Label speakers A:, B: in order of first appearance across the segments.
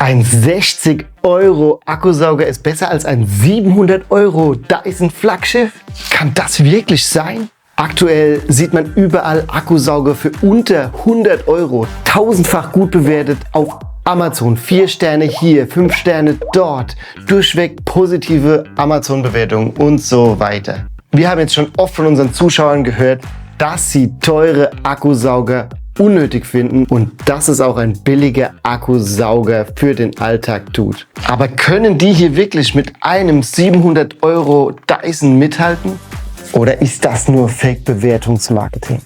A: Ein 60 € Akkusauger ist besser als ein 700 € Dyson Flaggschiff? Kann das wirklich sein? Aktuell sieht man überall Akkusauger für unter 100 €, tausendfach gut bewertet auf Amazon. 4 Sterne hier, 5 Sterne dort, durchweg positive Amazon-Bewertungen und so weiter. Wir haben jetzt schon oft von unseren Zuschauern gehört, dass sie teure Akkusauger unnötig finden und dass es auch ein billiger Akkusauger für den Alltag tut. Aber können die hier wirklich mit einem 700 € Dyson mithalten? Oder ist das nur Fake-Bewertungsmarketing?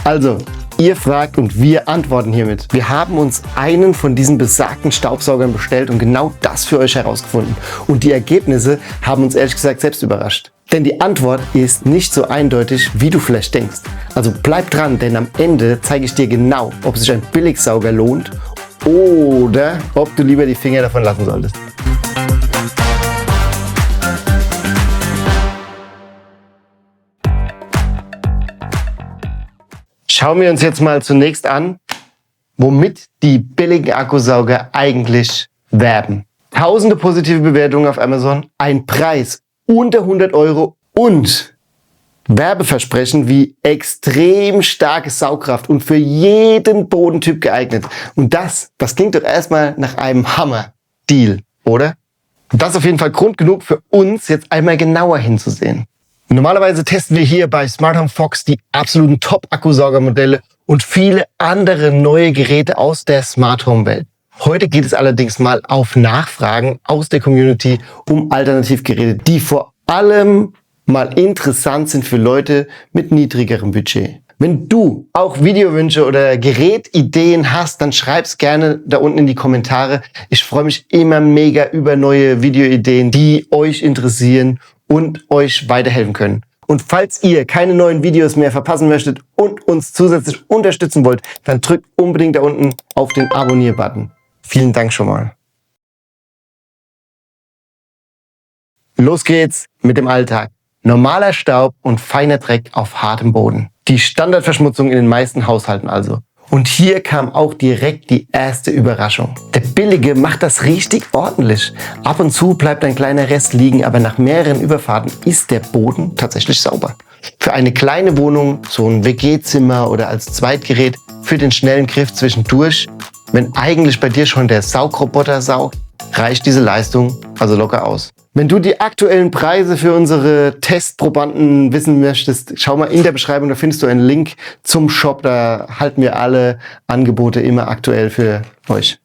A: Also, ihr fragt und wir antworten hiermit. Wir haben uns einen von diesen besagten Staubsaugern bestellt und genau das für euch herausgefunden. Und die Ergebnisse haben uns ehrlich gesagt selbst überrascht. Denn die Antwort ist nicht so eindeutig, wie du vielleicht denkst. Also bleib dran, denn am Ende zeige ich dir genau, ob sich ein Billigsauger lohnt oder ob du lieber die Finger davon lassen solltest. Schauen wir uns jetzt mal zunächst an, womit die billigen Akkusauger eigentlich werben. Tausende positive Bewertungen auf Amazon, ein Preis unter 100 € und Werbeversprechen wie extrem starke Saugkraft und für jeden Bodentyp geeignet. Und das klingt doch erstmal nach einem Hammer-Deal, oder? Und das ist auf jeden Fall Grund genug für uns, jetzt einmal genauer hinzusehen. Normalerweise testen wir hier bei Smart Home Fox die absoluten Top-Akkusaugermodelle und viele andere neue Geräte aus der Smart Home Welt. Heute geht es allerdings mal auf Nachfragen aus der Community um Alternativgeräte, die vor allem mal interessant sind für Leute mit niedrigerem Budget. Wenn du auch Videowünsche oder Gerätideen hast, dann schreib's gerne da unten in die Kommentare. Ich freue mich immer mega über neue Videoideen, die euch interessieren und euch weiterhelfen können. Und falls ihr keine neuen Videos mehr verpassen möchtet und uns zusätzlich unterstützen wollt, dann drückt unbedingt da unten auf den Abonnier-Button. Vielen Dank schon mal. Los geht's mit dem Alltag. Normaler Staub und feiner Dreck auf hartem Boden. Die Standardverschmutzung in den meisten Haushalten also. Und hier kam auch direkt die erste Überraschung. Der Billige macht das richtig ordentlich. Ab und zu bleibt ein kleiner Rest liegen, aber nach mehreren Überfahrten ist der Boden tatsächlich sauber. Für eine kleine Wohnung, so ein WG-Zimmer oder als Zweitgerät für den schnellen Griff zwischendurch, wenn eigentlich bei dir schon der Saugroboter saugt, reicht diese Leistung also locker aus. Wenn du die aktuellen Preise für unsere Testprobanden wissen möchtest, schau mal in der Beschreibung, da findest du einen Link zum Shop. Da halten wir alle Angebote immer aktuell für euch.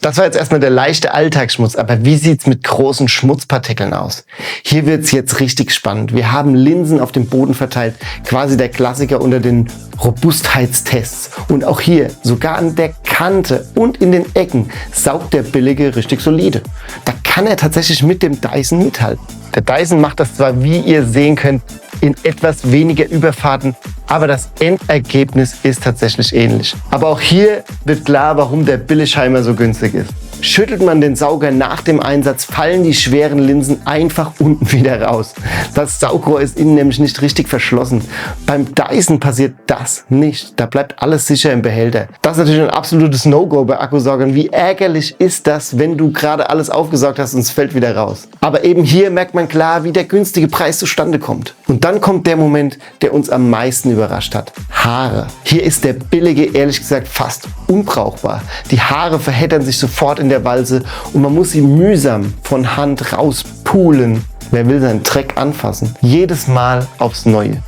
A: Das war jetzt erstmal der leichte Alltagsschmutz, aber wie sieht's mit großen Schmutzpartikeln aus? Hier wird's jetzt richtig spannend. Wir haben Linsen auf dem Boden verteilt, quasi der Klassiker unter den Robustheitstests. Und auch hier, sogar an der Kante und in den Ecken, saugt der Billige richtig solide. Da kann er tatsächlich mit dem Dyson mithalten. Der Dyson macht das zwar, wie ihr sehen könnt, in etwas weniger Überfahrten, aber das Endergebnis ist tatsächlich ähnlich. Aber auch hier wird klar, warum der Billigheimer so günstig ist. Schüttelt man den Sauger nach dem Einsatz, fallen die schweren Linsen einfach unten wieder raus. Das Saugrohr ist innen nämlich nicht richtig verschlossen. Beim Dyson passiert das nicht. Da bleibt alles sicher im Behälter. Das ist natürlich ein absolutes No-Go bei Akkusaugern. Wie ärgerlich ist das, wenn du gerade alles aufgesaugt hast und es fällt wieder raus. Aber eben hier merkt man klar, wie der günstige Preis zustande kommt. Und dann kommt der Moment, der uns am meisten überrascht hat. Haare. Hier ist der Billige ehrlich gesagt fast unbrauchbar. Die Haare verheddern sich sofort in der Walze und man muss sie mühsam von Hand rauspulen. Wer will seinen Dreck anfassen? Jedes Mal aufs Neue.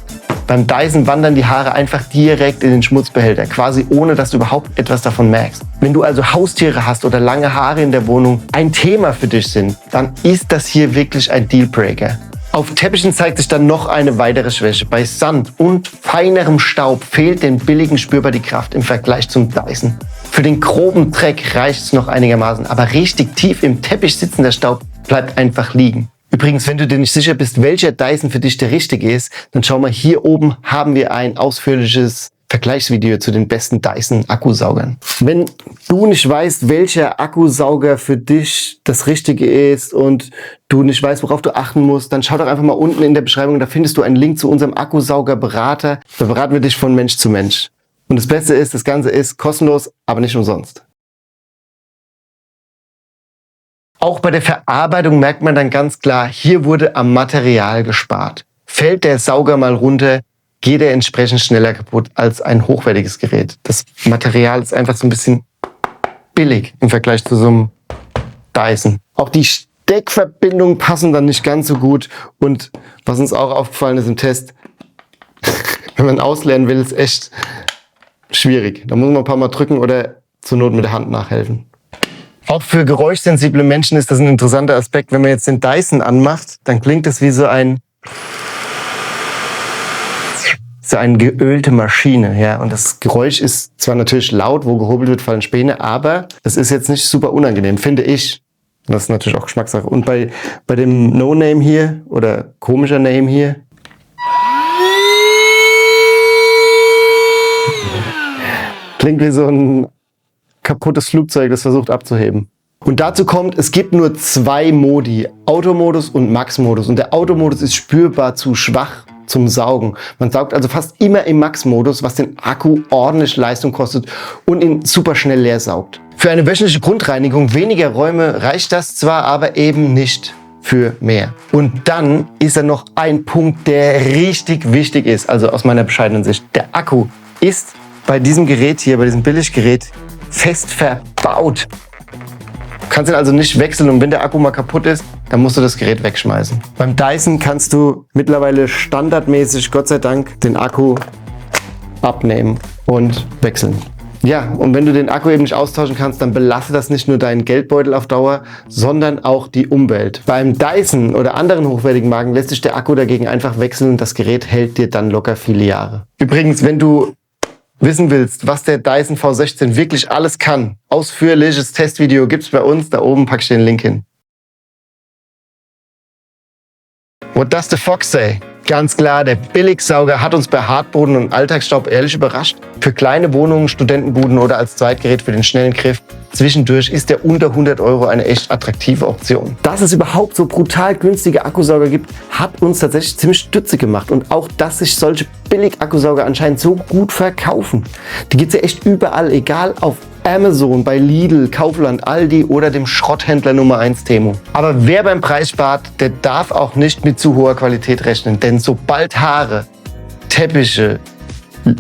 A: Beim Dyson wandern die Haare einfach direkt in den Schmutzbehälter, quasi ohne dass du überhaupt etwas davon merkst. Wenn du also Haustiere hast oder lange Haare in der Wohnung ein Thema für dich sind, dann ist das hier wirklich ein Dealbreaker. Auf Teppichen zeigt sich dann noch eine weitere Schwäche. Bei Sand und feinerem Staub fehlt den Billigen spürbar die Kraft im Vergleich zum Dyson. Für den groben Dreck reicht es noch einigermaßen, aber richtig tief im Teppich sitzender Staub bleibt einfach liegen. Übrigens, wenn du dir nicht sicher bist, welcher Dyson für dich der richtige ist, dann schau mal, hier oben haben wir ein ausführliches Vergleichsvideo zu den besten Dyson-Akkusaugern. Wenn du nicht weißt, welcher Akkusauger für dich das Richtige ist und du nicht weißt, worauf du achten musst, dann schau doch einfach mal unten in der Beschreibung, da findest du einen Link zu unserem Akkusaugerberater. Da beraten wir dich von Mensch zu Mensch. Und das Beste ist, das Ganze ist kostenlos, aber nicht umsonst. Auch bei der Verarbeitung merkt man dann ganz klar, hier wurde am Material gespart. Fällt der Sauger mal runter, geht er entsprechend schneller kaputt als ein hochwertiges Gerät. Das Material ist einfach so ein bisschen billig im Vergleich zu so einem Dyson. Auch die Steckverbindungen passen dann nicht ganz so gut. Und was uns auch aufgefallen ist im Test, wenn man ausleeren will, ist echt schwierig. Da muss man ein paar Mal drücken oder zur Not mit der Hand nachhelfen. Auch für geräuschsensible Menschen ist das ein interessanter Aspekt. Wenn man jetzt den Dyson anmacht, dann klingt das wie so eine geölte Maschine. Ja? Und das Geräusch ist zwar natürlich laut, wo gehobelt wird, fallen Späne, aber es ist jetzt nicht super unangenehm, finde ich. Das ist natürlich auch Geschmackssache. Und bei dem No-Name hier oder komischer Name hier, klingt wie so ein kaputtes Flugzeug, das versucht abzuheben. Und dazu kommt, es gibt nur 2 Modi, Automodus und Max-Modus. Und der Automodus ist spürbar zu schwach zum Saugen. Man saugt also fast immer im Max-Modus, was den Akku ordentlich Leistung kostet und ihn super schnell leer saugt. Für eine wöchentliche Grundreinigung weniger Räume reicht das zwar, aber eben nicht für mehr. Und dann ist da noch ein Punkt, der richtig wichtig ist, also aus meiner bescheidenen Sicht. Der Akku ist bei diesem Gerät hier, bei diesem Billiggerät, fest verbaut. Du kannst ihn also nicht wechseln und wenn der Akku mal kaputt ist, dann musst du das Gerät wegschmeißen. Beim Dyson kannst du mittlerweile standardmäßig, Gott sei Dank, den Akku abnehmen und wechseln. Ja, und wenn du den Akku eben nicht austauschen kannst, dann belastet das nicht nur deinen Geldbeutel auf Dauer, sondern auch die Umwelt. Beim Dyson oder anderen hochwertigen Marken lässt sich der Akku dagegen einfach wechseln und das Gerät hält dir dann locker viele Jahre. Übrigens, wenn du wissen willst, was der Dyson V16 wirklich alles kann, ausführliches Testvideo gibt's bei uns, da oben packe ich den Link hin. What does the fox say? Ganz klar, der Billigsauger hat uns bei Hartboden und Alltagsstaub ehrlich überrascht. Für kleine Wohnungen, Studentenbuden oder als Zweitgerät für den schnellen Griff zwischendurch ist der unter 100 € eine echt attraktive Option. Dass es überhaupt so brutal günstige Akkusauger gibt, hat uns tatsächlich ziemlich stutzig gemacht. Und auch, dass sich solche Billig-Akkusauger anscheinend so gut verkaufen. Die gibt's ja echt überall, egal auf Amazon, bei Lidl, Kaufland, Aldi oder dem Schrotthändler Nummer 1 Temu. Aber wer beim Preis spart, der darf auch nicht mit zu hoher Qualität rechnen. Denn sobald Haare, Teppiche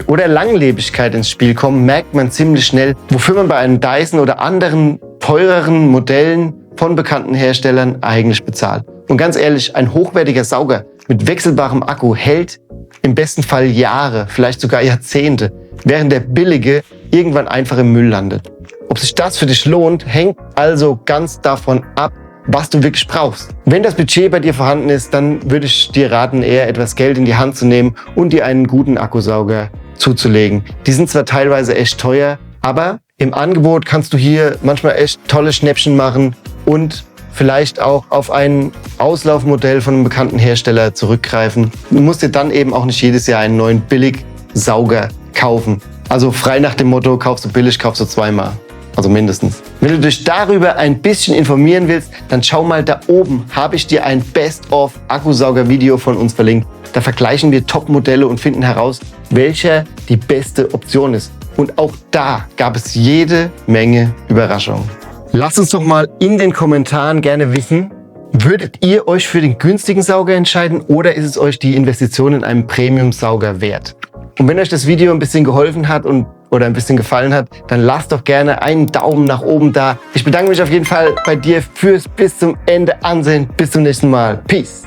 A: oder Langlebigkeit ins Spiel kommen, merkt man ziemlich schnell, wofür man bei einem Dyson oder anderen teureren Modellen von bekannten Herstellern eigentlich bezahlt. Und ganz ehrlich, ein hochwertiger Sauger mit wechselbarem Akku hält im besten Fall Jahre, vielleicht sogar Jahrzehnte, während der billige irgendwann einfach im Müll landet. Ob sich das für dich lohnt, hängt also ganz davon ab, was du wirklich brauchst. Wenn das Budget bei dir vorhanden ist, dann würde ich dir raten, eher etwas Geld in die Hand zu nehmen und dir einen guten Akkusauger zuzulegen. Die sind zwar teilweise echt teuer, aber im Angebot kannst du hier manchmal echt tolle Schnäppchen machen und vielleicht auch auf ein Auslaufmodell von einem bekannten Hersteller zurückgreifen. Du musst dir dann eben auch nicht jedes Jahr einen neuen Billigsauger kaufen. Also frei nach dem Motto, kaufst du billig, kaufst du zweimal. Also mindestens. Wenn du dich darüber ein bisschen informieren willst, dann schau mal da oben, habe ich dir ein Best-of-Akkusauger-Video von uns verlinkt. Da vergleichen wir Top-Modelle und finden heraus, welcher die beste Option ist. Und auch da gab es jede Menge Überraschungen. Lasst uns doch mal in den Kommentaren gerne wissen, würdet ihr euch für den günstigen Sauger entscheiden oder ist es euch die Investition in einen Premium-Sauger wert? Und wenn euch das Video ein bisschen geholfen hat oder ein bisschen gefallen hat, dann lasst doch gerne einen Daumen nach oben da. Ich bedanke mich auf jeden Fall bei dir fürs bis zum Ende ansehen. Bis zum nächsten Mal. Peace.